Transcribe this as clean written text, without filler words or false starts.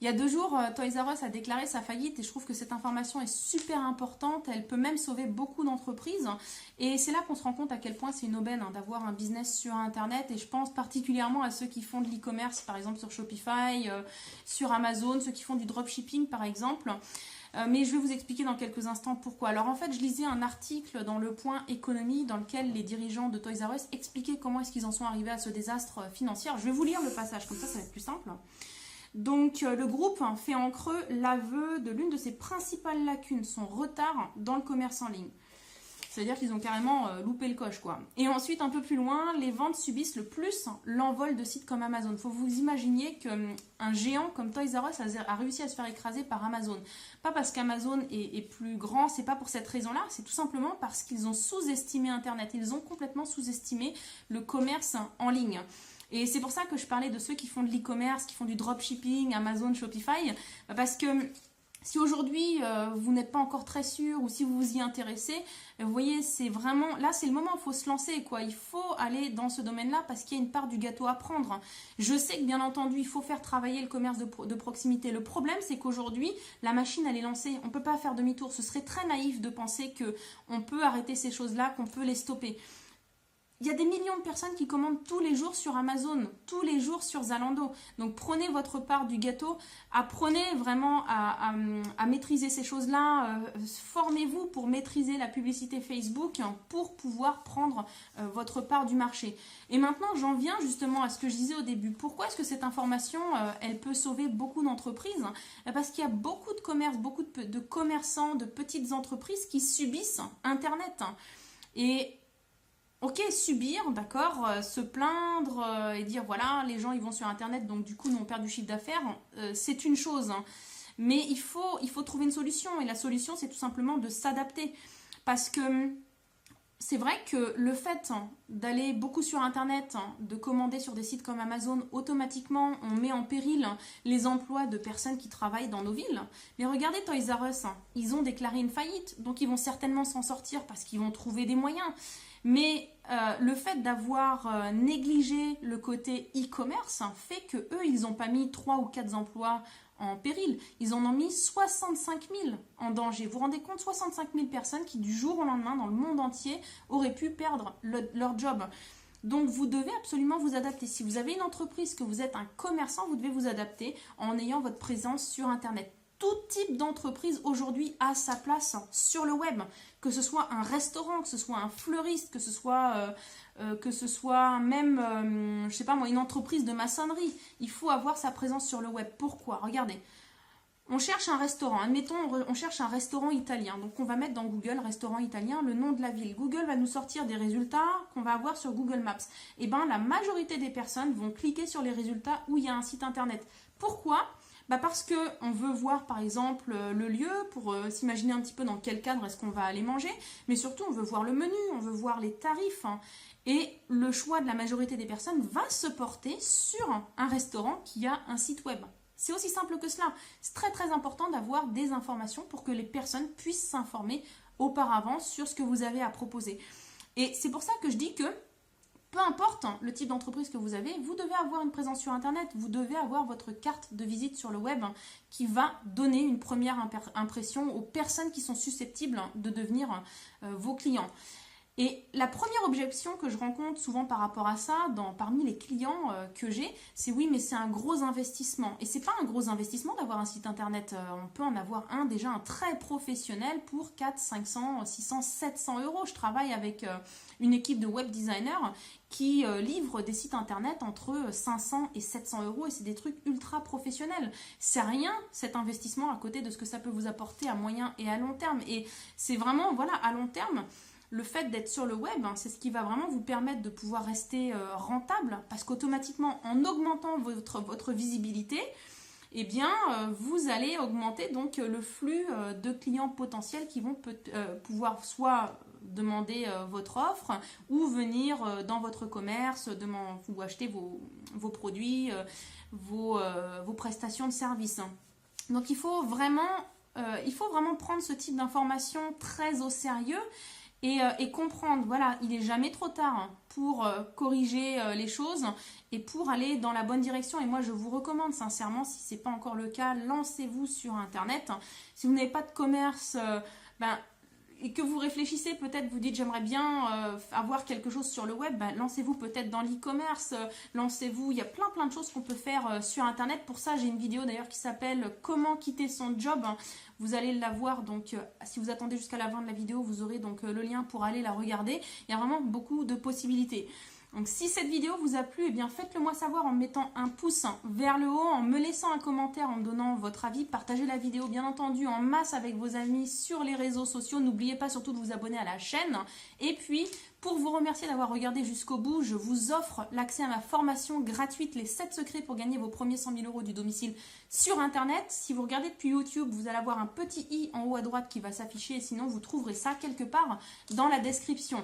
Il y a 2 jours, Toys R Us a déclaré sa faillite et je trouve que cette information est super importante. Elle peut même sauver beaucoup d'entreprises. Et c'est là qu'on se rend compte à quel point c'est une aubaine d'avoir un business sur Internet. Et je pense particulièrement à ceux qui font de l'e-commerce, par exemple sur Shopify, sur Amazon, ceux qui font du dropshipping, par exemple. Mais je vais vous expliquer dans quelques instants pourquoi. Alors en fait, je lisais un article dans Le Point Économie dans lequel les dirigeants de Toys R Us expliquaient comment est-ce qu'ils en sont arrivés à ce désastre financier. Je vais vous lire le passage, comme ça va être plus simple. Donc le groupe fait en creux l'aveu de l'une de ses principales lacunes, son retard dans le commerce en ligne. C'est-à-dire qu'ils ont carrément loupé le coche, quoi. Et ensuite, un peu plus loin, les ventes subissent le plus l'envol de sites comme Amazon. Il faut vous imaginer qu'un géant comme Toys R Us a réussi à se faire écraser par Amazon. Pas parce qu'Amazon est plus grand, c'est pas pour cette raison-là, c'est tout simplement parce qu'ils ont sous-estimé Internet. Ils ont complètement sous-estimé le commerce en ligne. Et c'est pour ça que je parlais de ceux qui font de l'e-commerce, qui font du dropshipping, Amazon, Shopify, parce que si aujourd'hui vous n'êtes pas encore très sûr ou si vous vous y intéressez, vous voyez, c'est vraiment, là c'est le moment où il faut se lancer, quoi. Il faut aller dans ce domaine-là parce qu'il y a une part du gâteau à prendre. Je sais que bien entendu, il faut faire travailler le commerce de proximité. Le problème, c'est qu'aujourd'hui, la machine, elle est lancée. On ne peut pas faire demi-tour. Ce serait très naïf de penser qu'on peut arrêter ces choses-là, qu'on peut les stopper. Il y a des millions de personnes qui commandent tous les jours sur Amazon, tous les jours sur Zalando. Donc prenez votre part du gâteau, apprenez vraiment à maîtriser ces choses-là, formez-vous pour maîtriser la publicité Facebook pour pouvoir prendre votre part du marché. Et maintenant, j'en viens justement à ce que je disais au début. Pourquoi est-ce que cette information, elle peut sauver beaucoup d'entreprises? Parce qu'il y a beaucoup de commerces, beaucoup de commerçants, de petites entreprises qui subissent Internet. Et ok, subir, d'accord, se plaindre et dire voilà, les gens ils vont sur Internet donc du coup nous on perd du chiffre d'affaires, c'est une chose. Hein. Mais il faut trouver une solution et la solution c'est tout simplement de s'adapter. Parce que c'est vrai que le fait d'aller beaucoup sur Internet, de commander sur des sites comme Amazon, automatiquement on met en péril les emplois de personnes qui travaillent dans nos villes. Mais regardez Toys R Us, ils ont déclaré une faillite, donc ils vont certainement s'en sortir parce qu'ils vont trouver des moyens. Mais le fait d'avoir négligé le côté e-commerce fait que eux, ils n'ont pas mis 3 ou 4 emplois en péril. Ils en ont mis 65 000 en danger. Vous vous rendez compte, 65 000 personnes qui du jour au lendemain, dans le monde entier, auraient pu perdre leur job. Donc vous devez absolument vous adapter. Si vous avez une entreprise, que vous êtes un commerçant, vous devez vous adapter en ayant votre présence sur Internet. Tout type d'entreprise aujourd'hui a sa place sur le web, que ce soit un restaurant, que ce soit un fleuriste, que ce soit même, je sais pas moi, une entreprise de maçonnerie. Il faut avoir sa présence sur le web. Pourquoi? Regardez, on cherche un restaurant, admettons, on cherche un restaurant italien. Donc on va mettre dans Google restaurant italien le nom de la ville. Google va nous sortir des résultats qu'on va avoir sur Google Maps. Et bien la majorité des personnes vont cliquer sur les résultats où il y a un site internet. Pourquoi? Parce qu'on veut voir par exemple le lieu pour s'imaginer un petit peu dans quel cadre est-ce qu'on va aller manger, mais surtout on veut voir le menu, on veut voir les tarifs. Hein. Et le choix de la majorité des personnes va se porter sur un restaurant qui a un site web. C'est aussi simple que cela. C'est très très important d'avoir des informations pour que les personnes puissent s'informer auparavant sur ce que vous avez à proposer. Et c'est pour ça que je dis que peu importe le type d'entreprise que vous avez, vous devez avoir une présence sur Internet, vous devez avoir votre carte de visite sur le web qui va donner une première impression aux personnes qui sont susceptibles de devenir vos clients. Et la première objection que je rencontre souvent par rapport à ça, parmi les clients que j'ai, c'est oui, mais c'est un gros investissement. Et c'est pas un gros investissement d'avoir un site internet. On peut en avoir déjà un très professionnel pour 400, 500, 600, 700 euros. Je travaille avec une équipe de web designers qui livre des sites internet entre 500 et 700 euros et c'est des trucs ultra professionnels. C'est rien cet investissement à côté de ce que ça peut vous apporter à moyen et à long terme. Et c'est vraiment, voilà, à long terme, le fait d'être sur le web, c'est ce qui va vraiment vous permettre de pouvoir rester rentable parce qu'automatiquement, en augmentant votre visibilité, eh bien, vous allez augmenter donc le flux de clients potentiels qui vont pouvoir soit demander votre offre ou venir dans votre commerce, vous acheter vos produits, vos prestations de services. Donc, il faut vraiment prendre ce type d'informations très au sérieux. et comprendre, voilà, il n'est jamais trop tard pour corriger les choses et pour aller dans la bonne direction. Et moi, je vous recommande sincèrement, si ce n'est pas encore le cas, lancez-vous sur Internet. Si vous n'avez pas de commerce, et que vous réfléchissez, peut-être vous dites j'aimerais bien avoir quelque chose sur le web, lancez-vous peut-être dans l'e-commerce, lancez-vous, il y a plein de choses qu'on peut faire sur internet. Pour ça j'ai une vidéo d'ailleurs qui s'appelle comment quitter son job, vous allez la voir, donc si vous attendez jusqu'à la fin de la vidéo vous aurez donc le lien pour aller la regarder. Il y a vraiment beaucoup de possibilités. Donc si cette vidéo vous a plu, eh bien faites-le moi savoir en mettant un pouce vers le haut, en me laissant un commentaire, en me donnant votre avis. Partagez la vidéo bien entendu en masse avec vos amis sur les réseaux sociaux. N'oubliez pas surtout de vous abonner à la chaîne. Et puis, pour vous remercier d'avoir regardé jusqu'au bout, je vous offre l'accès à ma formation gratuite, les 7 secrets pour gagner vos premiers 100 000 € du domicile sur Internet. Si vous regardez depuis YouTube, vous allez avoir un petit i en haut à droite qui va s'afficher. Sinon, vous trouverez ça quelque part dans la description.